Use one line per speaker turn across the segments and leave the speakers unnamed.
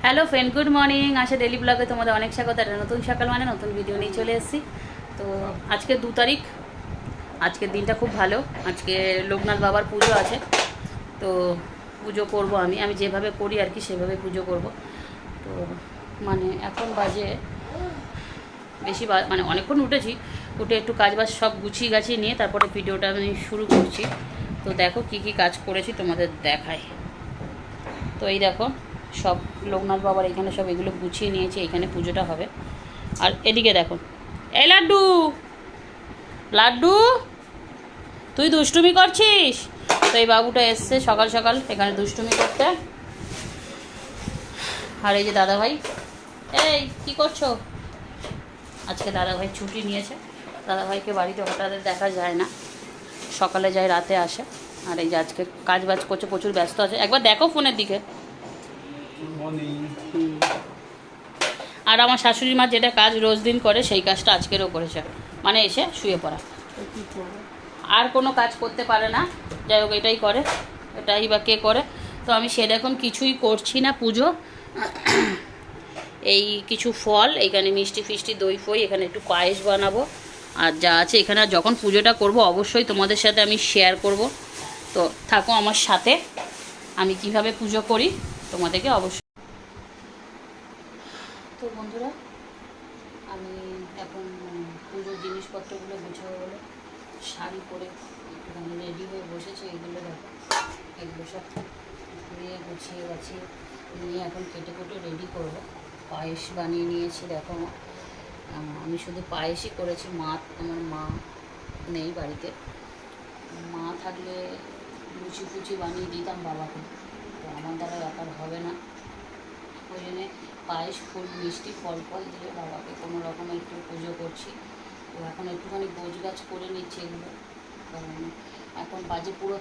Hello friend, good morning. আসে daily ব্লগে তোমাদের অনেক স্বাগত। একটা নতুন সকাল মানে নতুন ভিডিও নিয়ে চলে এসেছি। তো আজকে 2 তারিখ, আজকের দিনটা খুব ভালো। আজকে লোকনাথ বাবার পুজো আছে, তো পুজো করব। আমি যেভাবে করি আর কি সেভাবে পুজো করব। তো মানে এখন বাজে বেশি মানে অনেকক্ষণ উঠেছি, উঠে একটু কাজবাজ সব গুছিয়ে গাছিয়ে নিয়ে তারপরে ভিডিওটা আমি শুরু করছি। তো দেখো কি কি কাজ করেছি তোমাদের দেখাই। তো এই দেখো সব লোকনাথ বাবার এখানে সব এগুলো গুছিয়ে নিয়েছি, এখানে পুজোটা হবে। আর এদিকে দেখো, এই লাড্ডু লাড্ডু তুই দুষ্টুমি করছিস। তো এই বাবুটা এসছে সকাল সকাল এখানে দুষ্টুমি করতে। আর এই যে দাদাভাই, এই কি করছো? আজকে দাদাভাই ছুটি নিয়েছে। দাদাভাইকে বাড়িতে হঠাৎ দেখা যায় না, সকালে যায় রাতে আসে। আর এই যে আজকে কাজ বাজ করছে, প্রচুর ব্যস্ত আছে। একবার দেখো ফোনের দিকে। আর আমার শাশুড়ি মা যেটা কাজ রোজ দিন করে সেই কাজটা আজকেরও করেছে, মানে এসে শুয়ে পড়া। আর কোনো কাজ করতে পারে না, যাই হোক এটাই করে, এটাই বা কে করে। তো আমি সেরকম কিছুই করছি না পুজো। এই কিছু ফল, এখানে মিষ্টি ফিষ্টি দই ফই, এখানে একটু পায়েস বানাবো। আর যা আছে এখানে, যখন পুজোটা করব অবশ্যই তোমাদের সাথে আমি শেয়ার করব। তো থাকো আমার সাথে, আমি কিভাবে পুজো করি তোমাদেরকে অবশ্যই। তো বন্ধুরা, আমি এখন পুজোর জিনিসপত্রগুলো গুছাবো বলে শাড়ি পরে একটুখানি রেডি হয়ে বসেছি। এগুলো দেখো, এগুলো সব ধুয়ে গুছিয়ে গাছিয়ে নিয়ে এখন কেটে কুটে রেডি করব। পায়েস বানিয়ে নিয়েছি দেখো। আমি শুধু পায়েসই করেছি, আমার মা নেই বাড়িতে। মা থাকলে লুচি ফুচি বানিয়ে দিতাম বাবাকে, তো আমার দ্বারা ব্যাপার হবে না। ওই জন্যে পায়েস, ফুল, মিষ্টি, ফল ফল দিয়ে বাবাকে কোনো রকমে একটু পুজো করছি। তো এখন একটুখানি গোছগাছ করে নিচ্ছি এগুলো, কারণ এখন বাজে পুরো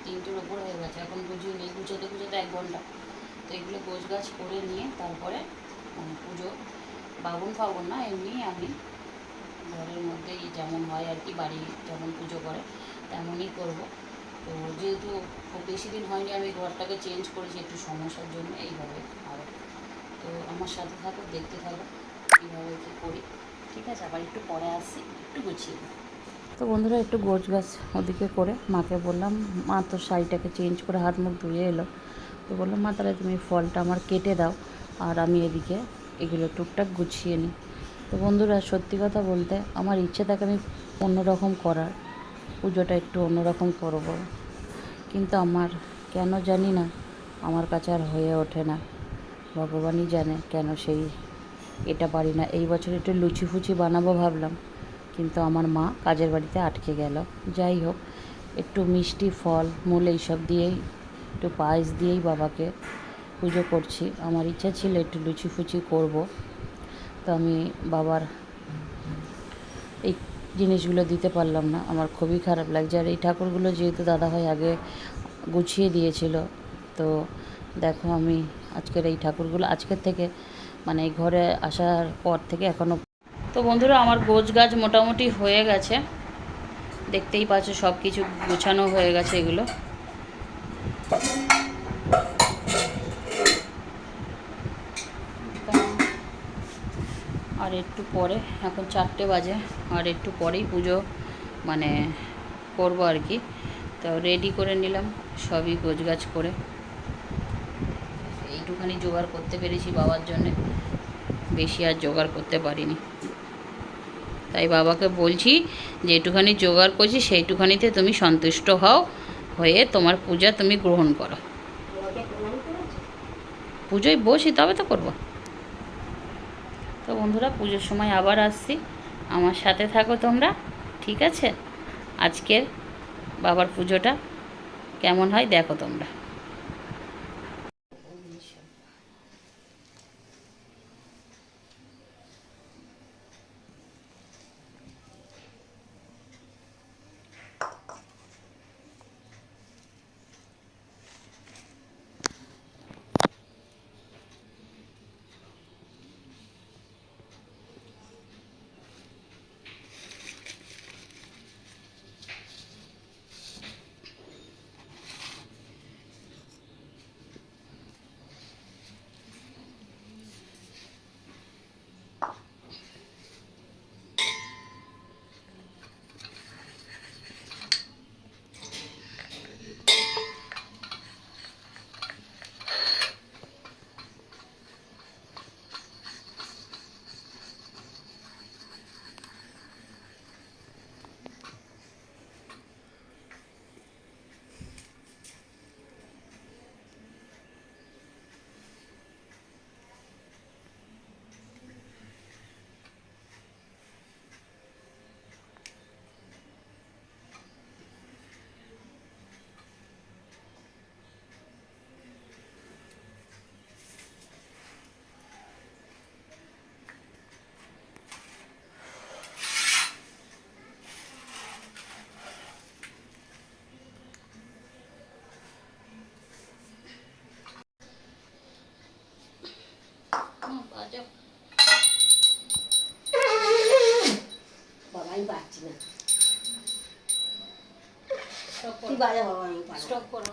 তিনটের ওপর হয়ে গেছে। এখন বুঝিয়ে নেই, গুছোতে গুছোতে 1 ঘন্টা। তো এগুলো গোছগাছ করে নিয়ে তারপরে পুজো, বাবন ফাবন না, এমনি আমি ঘরের মধ্যেই যেমন হয় আর কি, বাড়ি যেমন পুজো করে তেমনই করব। তো যেহেতু খুব বেশি দিন হয়নি আমি ঘরটাকে চেঞ্জ করেছি একটু সমস্যার জন্য, এইভাবে আরও। তো আমার সাথে থাকো, দেখতে থাকো কীভাবে কী করি। ঠিক আছে, আবার একটু পরে আসছি, একটু গুছিয়ে। তো বন্ধুরা, একটু গোছ গাছ ওদিকে করে মাকে বললাম, মা তো শাড়িটাকে চেঞ্জ করে হাত মুখ ধুয়ে এলো। তো বললাম, মা তাহলে তুমি ফলটা আমার কেটে দাও, আর আমি এদিকে এগুলো টুকটাক গুছিয়ে নিই। তো বন্ধুরা, সত্যি কথা বলতে আমার ইচ্ছে থাকে আমি অন্যরকম করার, পুজোটা একটু অন্যরকম করব, কিন্তু আমার কেন জানি না আমার কাছে আর হয়ে ওঠে না। ভগবানই জানে কেন এটা পারি না। এই বছর একটু লুচি ফুচি বানাবো ভাবলাম, কিন্তু আমার মা কাজের বাড়িতে আটকে গেল। যাই হোক, একটু মিষ্টি ফল মূল এইসব দিয়েই, একটু পায়েস দিয়েই বাবাকে পুজো করছি। আমার ইচ্ছা ছিল একটু লুচি ফুচি করব, তো আমি বাবার এই জিনিসগুলো দিতে পারলাম না। আমার খুবই খারাপ লাগছে। আর এই ঠাকুরগুলো যেহেতু দাদাভাই আগে গুছিয়ে দিয়েছিল, তো দেখো আমি আজকের এই ঠাকুরগুলো আজকের থেকে, মানে এই ঘরে আসার পর থেকে এখনও। তো বন্ধুরা, আমার গোছগাছ মোটামুটি হয়ে গেছে, দেখতেই পাচ্ছ সব কিছু গুছানো হয়ে গেছে এগুলো। আর একটু পরে, এখন 4টে বাজে, আর একটু পরেই পুজো মানে করবো আর কি। তো রেডি করে নিলাম সবই গোছগাছ করে। এইটুখানি জোগাড় করতে পেরেছি বাবার জন্যে, বেশি আর জোগাড় করতে পারিনি। তাই বাবাকে বলছি যে একটুখানি জোগাড় করছি, সেইটুখানিতে তুমি সন্তুষ্ট হও, হয়ে তোমার পূজা তুমি গ্রহণ করো। পুজোয় বসি তবে তো করবো। তো বন্ধুরা, পুজোর সময় আবার আসছি, আমার সাথে থাকো তোমরা, ঠিক আছে? আজকের বাবার পুজোটা কেমন হয় দেখো তোমরা। বাজাও।
বাবা আমি পারছি না।
স্টপ
তুই
করো,
বাজা বাবা, আমি পারবো।
স্টপ করো।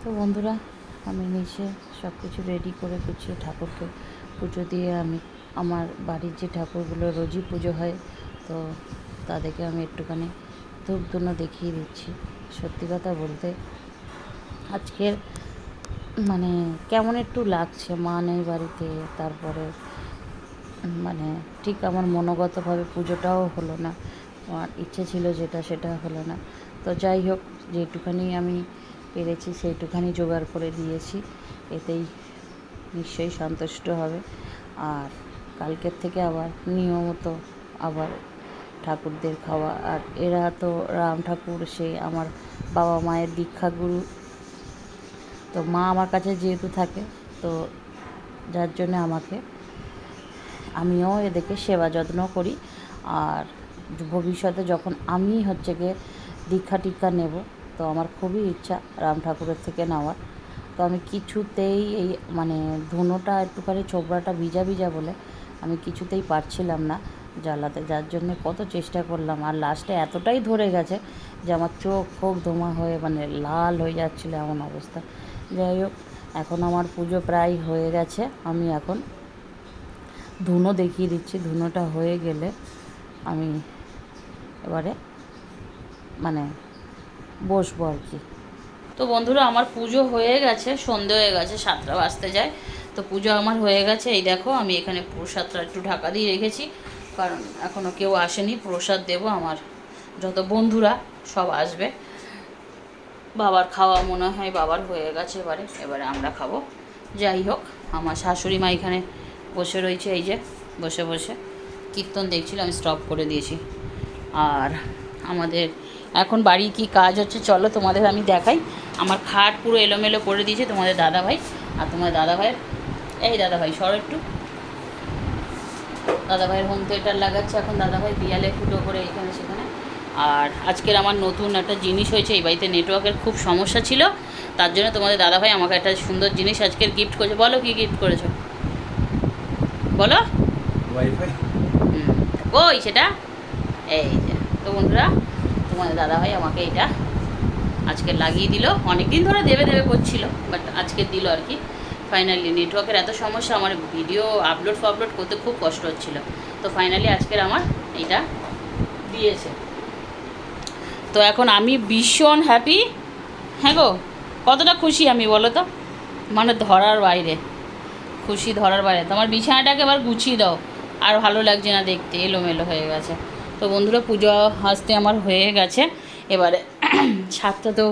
তো বন্ধুরা, আমি নিচে সব কিছু রেডি করে গুছিয়ে ঠাকুরকে পুজো দিয়ে আমি আমার বাড়ির যে ঠাকুরগুলো রোজই পুজো হয়, তো তাদেরকে আমি একটুখানি ধূপ ধুনো দেখিয়ে দিচ্ছি। সত্যি কথা বলতে আজকের মানে কেমন একটু লাগছে, মা নেই বাড়িতে, তারপরে মানে ঠিক আমার মনোগতভাবে পুজোটাও হলো না, আমার ইচ্ছে ছিল যেটা সেটা হলো না। তো যাই হোক, যেটুখানি আমি পেরেছি সেইটুখানি জোগাড় করে দিয়েছি, এতেই নিশ্চয়ই সন্তুষ্ট হবে। আর কালকের থেকে আবার নিয়মিত আবার ঠাকুরদের খাওয়া। আর এরা তো রাম ঠাকুর, সে আমার বাবা মায়ের দীক্ষাগুরু, তো মা আমার কাছে যেহেতু থাকে, তো যার জন্য আমিও এদেরকে সেবা যত্ন করি। আর ভবিষ্যতে যখন আমি হচ্ছে গিয়ে দীক্ষা টিক্ষা নেব, তো আমার খুবই ইচ্ছা রাম ঠাকুরের থেকে নেওয়ার। তো আমি কিছুতেই এই মানে ধুনোটা একটুখানি ছোবড়াটা ভিজা ভিজা বলে আমি কিছুতেই পারছিলাম না জ্বালাতে, যার জন্য কত চেষ্টা করলাম। আর লাস্টে এতটাই ধরে গেছে যে আমার চোখ ফোক ধোঁয়া হয়ে মানে লাল হয়ে যাচ্ছিলো, এমন অবস্থা। যাই হোক, এখন আমার পুজো প্রায় হয়ে গেছে। আমি এখন ধুনো দেখিয়ে দিচ্ছি। ধুনোটা হয়ে গেলে আমি এবারে মানে বসবো আর কি। তো বন্ধুরা, আমার পুজো হয়ে গেছে, সন্ধে হয়ে গেছে, 7টা বাজতে যায়। তো পুজো আমার হয়ে গেছে। এই দেখো, আমি এখানে প্রসাদটা একটু ঢাকা দিয়ে রেখেছি, কারণ এখনও কেউ আসেনি। প্রসাদ দেব, আমার যত বন্ধুরা সব আসবে। বাবার খাওয়া মনে হয় বাবার হয়ে গেছে, এবারে আমরা খাবো। যাই হোক, আমার শাশুড়ি মা এখানে বসে রয়েছে, এই যে বসে বসে কীর্তন দেখছিল, আমি স্টপ করে দিয়েছি। আর আমাদের এখন বাড়ি কি কাজ হচ্ছে চলো তোমাদের আমি দেখাই। আমার খাট পুরো এলোমেলো করে দিয়েছে তোমাদের দাদাভাই। আর তোমাদের দাদাভাইয়ের দাদাভাই সর একটু, দাদাভাইয়ের হোম থিয়েটার লাগাচ্ছে এখন দাদাভাই, দেয়ালে ফুটো করে এখানে সেখানে। আর আজকের আমার নতুন একটা জিনিস হয়েছে, এই বাড়িতে নেটওয়ার্কের খুব সমস্যা ছিল, তার জন্য তোমাদের দাদাভাই আমাকে একটা সুন্দর জিনিস আজকের গিফট করেছে। বলো কি গিফট করেছো, বলো।
ওয়াইফাই।
ওই সেটা এই যে। তো বন্ধুরা, তোমাদের দাদাভাই আমাকে এটা আজকে লাগিয়ে দিল। অনেক দিন ধরে দেবে দেবে করছিল, বাট আজকে দিল আর কি ফাইনালি। নেটওয়ার্কের এত সমস্যা, আমার ভিডিও আপলোড করতে খুব কষ্ট হচ্ছিল, তো ফাইনালি আজকের আমার এইটা দিয়েছে। তো এখন আমি ভীষণ হ্যাপি। হ্যাঁ গো, কতটা খুশি আমি বলো তো, মানে ধরার বাইরে খুশি, ধরার বাইরে। তোমার বিছানাটাকে এবার গুছিয়ে দাও, আর ভালো লাগছে না দেখতে, এলোমেলো হয়ে গেছে। তো বন্ধুরা, পুজো আসতে আমার হয়ে গেছে। এবারে 7টা তো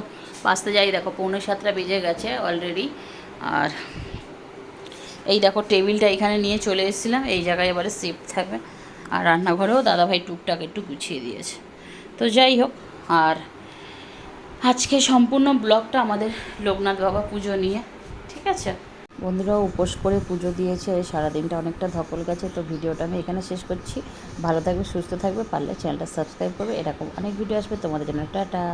বাজতে যাই, দেখো 6:45 বেজে গেছে অলরেডি। আর এই দেখো, টেবিলটা এখানে নিয়ে চলে এসেছিলাম, এই জায়গায় এবারে শিফট থাকবে। আর রান্নাঘরেও দাদাভাই টুকটাক একটু গুছিয়ে দিয়েছে। তো যাই হোক, আর আজকে সম্পূর্ণ ব্লগটা আমাদের লোকনাথ বাবা পুজো নিয়ে, ঠিক আছে। বন্ধুরাও উপোস করে পুজো দিয়েছে, সারাদিনটা অনেকটা ধকল গেছে। তো ভিডিওটা আমি এখানে শেষ করছি। ভালো থাকবে, সুস্থ থাকবে, পারলে চ্যানেলটা সাবস্ক্রাইব করবে, এরকম অনেক ভিডিও আসবে তোমাদের জন্য। টাটা।